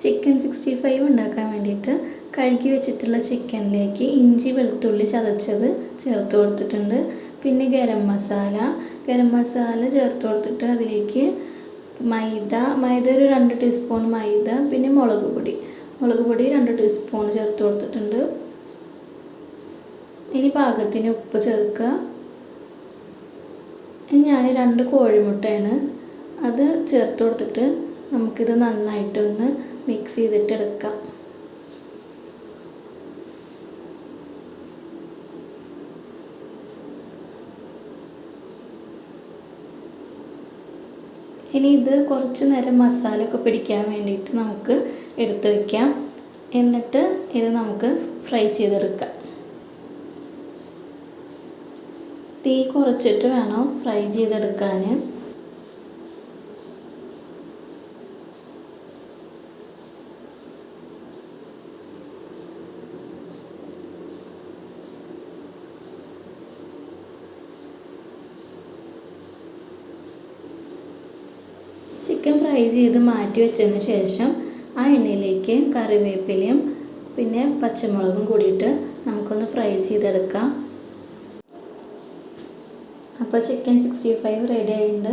Chicken 65 ഉണ്ടാക്കാൻ വേണ്ടിയിട്ട് കഴുകി വെച്ചിട്ടുള്ള ചിക്കനിലേക്ക് ഇഞ്ചി വെളുത്തുള്ളി ചതച്ചത് ചേർത്ത് കൊടുത്തിട്ടുണ്ട്. പിന്നെ ഗരം മസാല ചേർത്ത് കൊടുത്തിട്ട് അതിലേക്ക് മൈദ ഒരു 2 ടീസ്പൂൺ മൈദ, പിന്നെ മുളക് പൊടി 2 ടീസ്പൂൺ ചേർത്ത് കൊടുത്തിട്ടുണ്ട്. ഇനി പാകത്തിന് ഉപ്പ് ചേർക്കുക. ഇനി ഞാൻ 2 കോഴിമുട്ടയാണ് അത് ചേർത്ത് കൊടുത്തിട്ട് നമുക്കിത് നന്നായിട്ടൊന്ന് മിക്സ് ചെയ്തിട്ടെടുക്കാം. ഇനി ഇത് കുറച്ച് നേരം മസാലയൊക്കെ പിടിക്കാൻ വേണ്ടിയിട്ട് നമുക്ക് എടുത്ത് വയ്ക്കാം. എന്നിട്ട് ഇത് നമുക്ക് ഫ്രൈ ചെയ്തെടുക്കാം. തീ കുറച്ചിട്ട് വേണം ഫ്രൈ ചെയ്തെടുക്കാൻ. ചിക്കൻ ഫ്രൈ ചെയ്ത് മാറ്റി വെച്ചതിന് ശേഷം ആ എണ്ണയിലേക്ക് കറിവേപ്പിലയും പിന്നെ പച്ചമുളകും കൂടിയിട്ട് നമുക്കൊന്ന് ഫ്രൈ ചെയ്തെടുക്കാം. അപ്പോൾ ചിക്കൻ 65 റെഡി ആയിട്ടുണ്ട്.